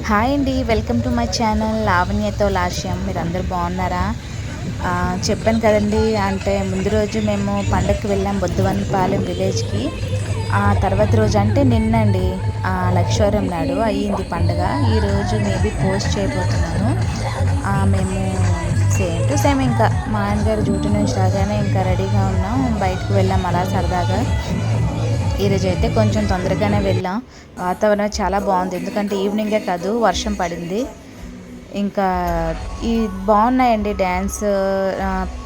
Hi అండి, welcome to my channel లావణ్యతో లాస్యం. మీరు అందరు బాగున్నారా? చెప్పాను కదండి, అంటే ముందు రోజు మేము పండగకి వెళ్ళాం బొద్దువన్నిపాలెం విలేజ్కి. ఆ తర్వాత రోజు అంటే నిన్నండి, లక్షవారం నాడు అయ్యింది పండుగ. ఈరోజు మేబీ పోస్ట్ చేయబోతున్నాను. మేము సేమ్ టు సేమ్ ఇంకా మా ఆయనగారు డ్యూటీ నుంచి రాగానే ఇంకా రెడీగా ఉన్నాం, బయటకు వెళ్ళాం అలా సరదాగా. ఈరోజు అయితే కొంచెం తొందరగానే వెళ్ళాం. వాతావరణం చాలా బాగుంది, ఎందుకంటే ఈవినింగే కాదు వర్షం పడింది. ఇంకా ఈ బాగున్నాయండి డ్యాన్స్,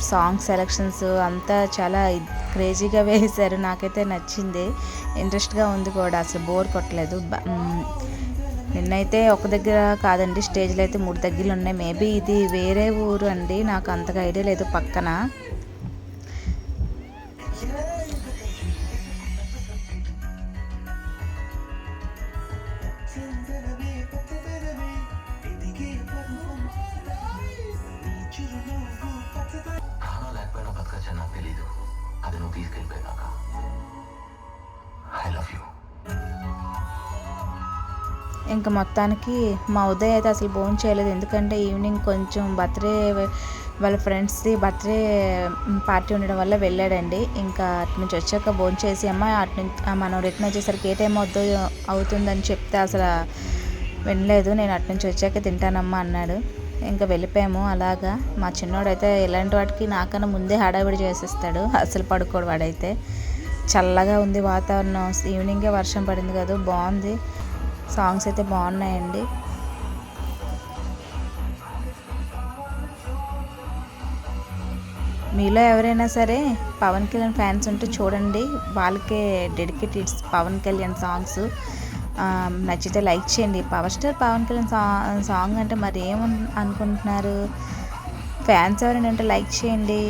సాంగ్ సెలక్షన్స్ అంతా చాలా క్రేజీగా వేశారు. నాకైతే నచ్చింది, ఇంట్రెస్ట్గా ఉంది కూడా, అసలు బోర్ కొట్టలేదు. నిన్నైతే ఒక దగ్గర కాదండి, స్టేజ్లో అయితే 3 దగ్గరలు ఉన్నాయి. మేబీ ఇది వేరే ఊరు అండి, నాకు అంతగా ఐడియా లేదు పక్కన. ఇంకా మొత్తానికి మా ఉదయ్ అయితే అసలు భోజనం చేయలేదు, ఎందుకంటే ఈవినింగ్ కొంచెం బర్త్డే, వాళ్ళ ఫ్రెండ్స్ది బర్త్డే పార్టీ ఉండడం వల్ల వెళ్ళాడండి. ఇంకా అటు నుంచి వచ్చాక భోజనం చేసి అటు నుంచి మనం రిటర్న్ వచ్చేసరికి ఏ టైం అవుతుందని చెప్తే అసలు వినలేదు. నేను అటు నుంచి వచ్చాక తింటానమ్మా అన్నాడు. ఇంకా వెళ్ళిపోయాము అలాగా. మా చిన్నోడైతే ఇలాంటి వాటికి నాకన్నా ముందే హడావిడి చేసేస్తాడు, అసలు పడుకోడు వాడైతే. చల్లగా ఉంది వాతావరణం, ఈవినింగే వర్షం పడింది కదా, బాగుంది. సాంగ్స్ అయితే బాగున్నాయండి. మీలో ఎవరైనా సరే పవన్ కళ్యాణ్ ఫ్యాన్స్ ఉంటే చూడండి, వాళ్ళకే డెడికేటెడ్ పవన్ కళ్యాణ్ సాంగ్స్. నచ్చితే లైక్ చేయండి. Power star Pawan Kalyan song అంటే మరి అనుకుంటున్నారు? ఫ్యాన్స్ ఎవరైనా ఉంటే లైక్ చేయండి.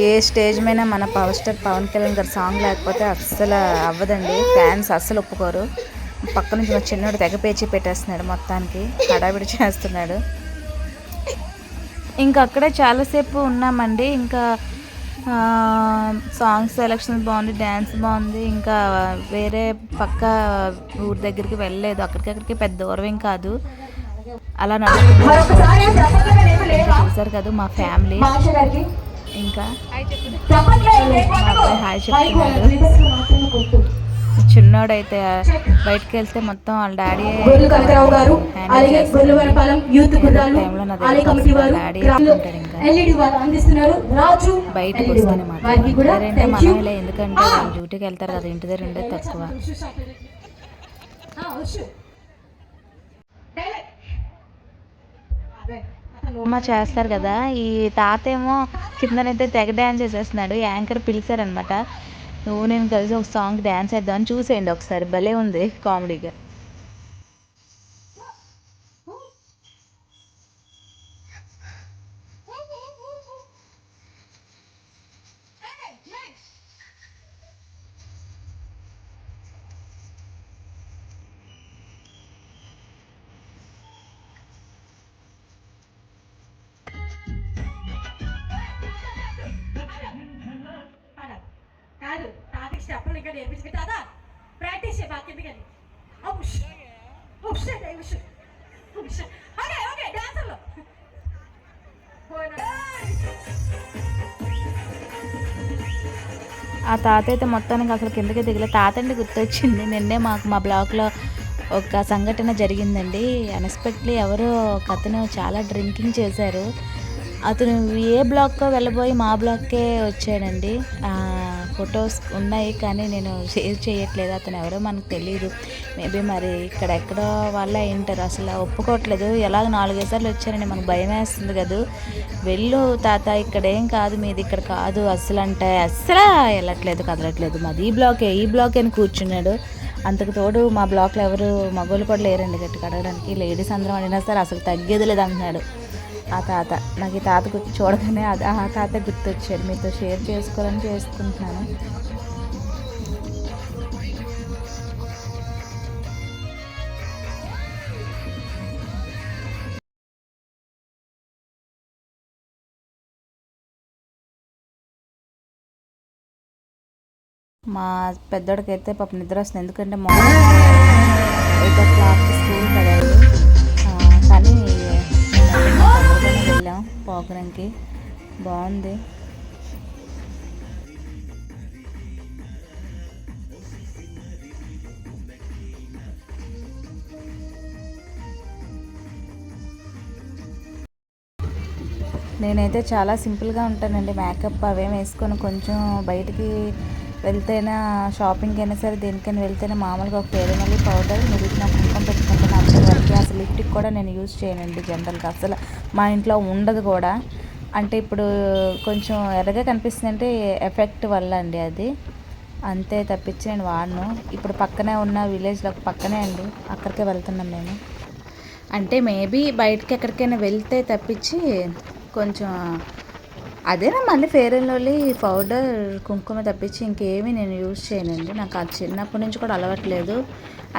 ఏ స్టేజ్ మీద మన పవర్ స్టార్ పవన్ కళ్యాణ్ గారి సాంగ్ లేకపోతే అస్సలు అవ్వదండి, ఫ్యాన్స్ అస్సలు ఒప్పుకోరు. పక్క నుంచి మా చిన్నోడు తెగ పేచి పెట్టేస్తున్నాడు, మొత్తానికి హడావిడి చేస్తున్నాడు. ఇంకా అక్కడే చాలాసేపు ఉన్నామండి. ఇంకా సాంగ్ సెలక్షన్ బాగుంది, డ్యాన్స్ బాగుంది. ఇంకా వేరే పక్క ఊరి దగ్గరికి వెళ్ళలేదు, అక్కడికక్కడికి పెద్ద దూరం కాదు, అలా నడుస్తుంది. చూసారు కదా మా ఫ్యామిలీ. ఇంకా హాయ్ చెప్తున్నాడు. చిన్నోడైతే బయటకు వెళ్తే మొత్తం వాళ్ళ డాడీ టైంలో నా డాడీ బయటకు వస్తేనే మాట్లాడారంటే మనమే, ఎందుకంటే వాళ్ళు డ్యూటీకి వెళ్తారు కదా, ఇంటి దగ్గర ఉండేది తక్కువ. అమ్మ చేస్తారు కదా, ఈ తాత ఏమో కిందనైతే తెగ డ్యాన్స్ చేసేస్తున్నాడు. యాంకర్ పిలిచారనమాట, నువ్వు నేను కలిసి ఒక సాంగ్ డ్యాన్స్ వేద్దామని. చూసేయండి ఒకసారి, భలే ఉంది కామెడీగా. చెప్పలు ఇంకా నేర్పించుకుంటే అదా ప్రాక్టీస్ చేయ బాగా కిందకి ఓకే డాన్సర్లో ఆ తాత అయితే మొత్తానికి అసలు కిందకి దిగలే. తాత అంటే గుర్తొచ్చింది, నిన్నే మా బ్లాక్లో ఒక సంఘటన జరిగిందండి. అన్ఎక్స్పెక్ట్లీ ఎవరో ఒక అతను చాలా డ్రింకింగ్ చేశారు. అతను ఏ బ్లాక్కో వెళ్ళబోయి మా బ్లాక్కే వచ్చాడండి. ఫొటోస్ ఉన్నాయి, కానీ నేను షేర్ చేయట్లేదు. అతను ఎవరో మనకు తెలియదు. మేబీ మరి ఇక్కడెక్కడో వాళ్ళే అయింటారు. అసలు ఒప్పుకోవట్లేదు. ఎలాగ 4-5 సార్లు వచ్చారని మనకు భయం వేస్తుంది కదా. వెళ్ళు తాత, ఇక్కడేం కాదు, మీది ఇక్కడ కాదు అస్సలు అంటే అస్సలు వెళ్ళట్లేదు, కదలట్లేదు. మాది ఈ బ్లాకే అని కూర్చున్నాడు. అంతకు తోడు మా బ్లాక్లో ఎవరు మగవాళ్ళు కూడా లేరండి గట్టిగా అడగడానికి. లేడీస్ అందరం అడిగినా సరే అసలు తగ్గేది లేదు అంటున్నాడు ఆ తాత. నాకు ఈ తాత చూడగానే ఆ తాత గుర్తొచ్చాడు. మీతో షేర్ చేసుకోవాలని చేసుకుంటున్నాను. మా పెద్దోడికైతే పాపం నిద్ర వస్తుంది. ఎందుకంటే మార్నింగ్ 8 o'clock స్కూల్ కదా ఇది. కానీ తొందరగానే వెళ్ళాం ప్రోగ్రాంకి. బాగుంది. నేనైతే చాలా సింపుల్గా ఉంటానండి. మేకప్ అవేం వేసుకొని కొంచెం బయటికి వెళ్తేనే, షాపింగ్కి అయినా సరే దేనికైనా వెళ్తేనే మామూలుగా ఒక ఫేర్ అండ్ లవ్లీ పౌడర్ మిగిలిన కుంకుమ పెట్టుకుంటాను. అంతవరకు అసలు లిప్టిక్ కూడా నేను యూజ్ చేయనండి జనరల్గా. అసలు మా ఇంట్లో ఉండదు కూడా. అంటే ఇప్పుడు కొంచెం ఎర్రగా కనిపిస్తుంది అంటే ఎఫెక్ట్ వల్ల అండి అది. అంతే తప్పించి నేను వాడను. ఇప్పుడు పక్కనే ఉన్న విలేజ్లో పక్కనే అండి, అక్కడికే వెళ్తున్నాం మేము. అంటే మేబీ బయటకి ఎక్కడికైనా వెళ్తే తప్పించి కొంచెం అదేనా మళ్ళీ ఫేర్ అండ్ లవ్లీ పౌడర్ కుంకుమ తప్పించి ఇంకేమీ నేను యూజ్ చేయనండి. నాకు అది చిన్నప్పటి నుంచి కూడా అలవాట్లేదు.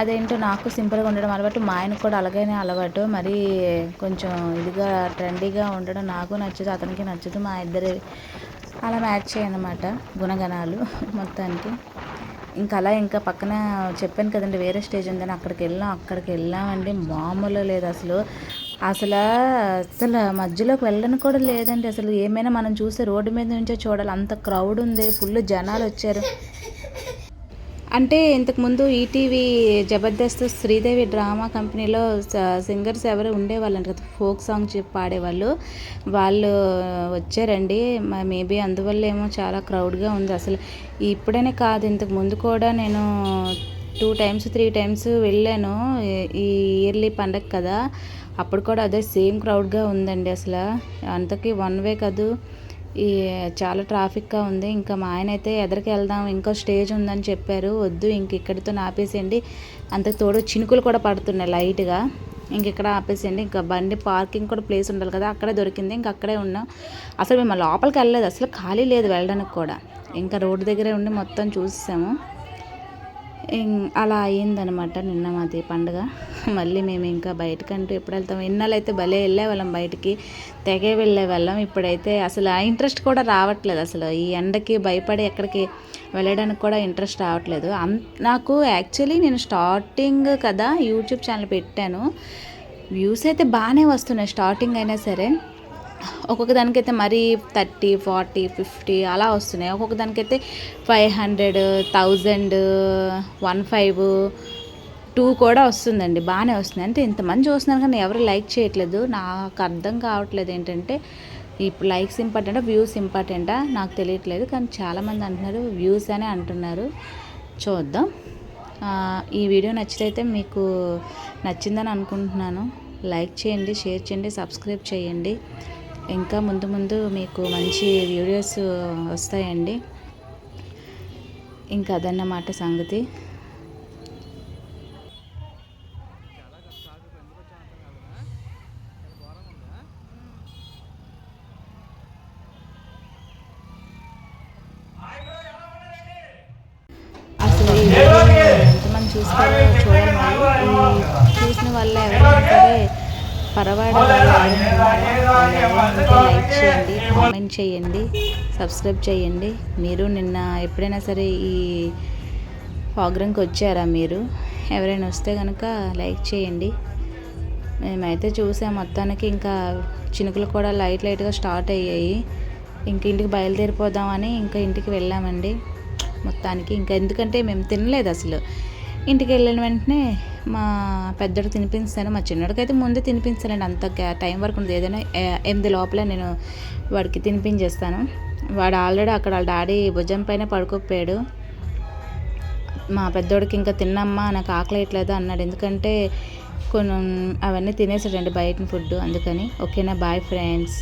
అదేంటో నాకు సింపుల్గా ఉండడం అలవాటు, మా ఆయనకు కూడా అలాగనే అలవాటు. మరి కొంచెం ఇదిగా ట్రెండీగా ఉండడం నాకు నచ్చదు, అతనికి నచ్చదు. మా ఇద్దరి అలా మ్యాచ్ చేయనమాట గుణగణాలు మొత్తానికి. ఇంకా పక్కన చెప్పాను కదండి వేరే స్టేజ్ ఉందని, అక్కడికి వెళ్ళామండి. మామూలు లేదు అసలు. అసలు మధ్యలోకి వెళ్ళడానికి కూడా లేదండి. అసలు ఏమైనా మనం చూస్తే రోడ్డు మీద నుంచే చూడాలి, అంత క్రౌడ్ ఉంది. ఫుల్ జనాలు వచ్చారు. అంటే ఇంతకుముందు ఈటీవీ జబర్దస్త్ శ్రీదేవి డ్రామా కంపెనీలో సింగర్స్ ఎవరు ఉండేవాళ్ళంట కదా, ఫోక్ సాంగ్ పాడేవాళ్ళు. వాళ్ళు వచ్చారండి. మేబీ అందువల్ల ఏమో చాలా క్రౌడ్గా ఉంది. అసలు ఇప్పుడనే కాదు, ఇంతకు ముందు కూడా నేను 2 times 3 times వెళ్ళాను. ఈ ఇయర్లీ పండగ కదా, అప్పుడు కూడా అదే సేమ్ క్రౌడ్గా ఉందండి. అసలు అంతకీ 1 way కాదు, ఈ చాలా ట్రాఫిక్గా ఉంది. ఇంకా మా ఆయన అయితే ఎదరికి వెళ్దాం, ఇంకో స్టేజ్ ఉందని చెప్పారు. వద్దు, ఇక్కడితో ఆపేసేయండి. అంతకు తోడు చినుకులు కూడా పడుతున్నాయి లైట్గా. ఇక్కడ ఆపేసేయండి. ఇంకా బండి పార్కింగ్ కూడా ప్లేస్ ఉండాలి కదా, అక్కడే దొరికింది. అక్కడే ఉన్నాం. అసలు మేము లోపలికి వెళ్ళలేదు, అసలు ఖాళీ లేదు వెళ్ళడానికి కూడా. ఇంకా రోడ్డు దగ్గరే ఉండి మొత్తం చూసాము. అలా అయ్యిందనమాట నిన్న మాది పండుగ. మళ్ళీ మేము ఇంకా బయటకంటూ ఎప్పుడు వెళ్తాం. ఇన్నాళ్ళైతే భలే వెళ్ళేవాళ్ళం బయటికి, తెగే వెళ్ళేవాళ్ళం. ఇప్పుడైతే అసలు ఆ ఇంట్రెస్ట్ కూడా రావట్లేదు. అసలు ఈ ఎండకి భయపడి ఎక్కడికి వెళ్ళడానికి కూడా ఇంట్రెస్ట్ రావట్లేదు. నాకు యాక్చువల్లీ నేను స్టార్టింగ్ కదా యూట్యూబ్ ఛానల్ పెట్టాను. వ్యూస్ అయితే బాగానే వస్తున్నాయి స్టార్టింగ్ అయినా సరే. ఒక్కొక్క దానికైతే మరీ 30, 40, 50 అలా వస్తున్నాయి. ఒక్కొక్క దానికైతే 500, 1000, 15, 2 కూడా వస్తుందండి. బాగానే వస్తుంది. అంటే ఇంతమంది చూస్తున్నారు కానీ ఎవరు లైక్ చేయట్లేదు. నాకు అర్థం కావట్లేదు ఏంటంటే, ఇప్పుడు లైక్స్ ఇంపార్టెంటా వ్యూస్ ఇంపార్టెంటా నాకు తెలియట్లేదు. కానీ చాలామంది అంటున్నారు వ్యూస్ అనే అంటున్నారు. చూద్దాం. ఈ వీడియో నచ్చితే మీకు నచ్చిందని అనుకుంటున్నాను. లైక్ చేయండి, షేర్ చేయండి, సబ్స్క్రైబ్ చేయండి. ఇంకా ముందు మీకు మంచి వీడియోస్ వస్తాయండి. ఇంకా అదన్నమాట సంగతి. అసలు ఈ వీడియో ఎంతమంది చూస్తారో చూడాలి. మరి చూసిన వల్ల ఎవరైనా సరే పరవాడ లైక్ చేయండి, కామెంట్ చేయండి, సబ్స్క్రైబ్ చేయండి. మీరు నిన్న ఎప్పుడైనా సరే ఈ ప్రోగ్రాంకి వచ్చారా? మీరు ఎవరైనా వస్తే కనుక లైక్ చేయండి. మేమైతే చూసాం మొత్తానికి. ఇంకా చినుకులు కూడా లైట్గా స్టార్ట్ అయ్యాయి. ఇంటికి బయలుదేరిపోదామని ఇంటికి వెళ్ళామండి మొత్తానికి. ఎందుకంటే మేము తినలేదు అసలు. ఇంటికి వెళ్ళిన వెంటనే మా పెద్దోడు తినిపిస్తాను, మా చిన్నోడికి అయితే ముందే తినిపిస్తానండి. అంత టైం వరకు ఉంది. ఏదైనా 8 లోపల నేను వాడికి తినిపించేస్తాను. వాడు ఆల్రెడీ అక్కడ వాళ్ళ డాడీ భుజం పైన పడుకోపోయాడు. మా పెద్దోడికి ఇంకా తిన్నమ్మా నాకు ఆకలి వేయట్లేదు అన్నాడు, ఎందుకంటే కొన్ని అవన్నీ తినేసాడండి బయట ఫుడ్ అందుకని. ఓకేనా, బాయ్ ఫ్రెండ్స్.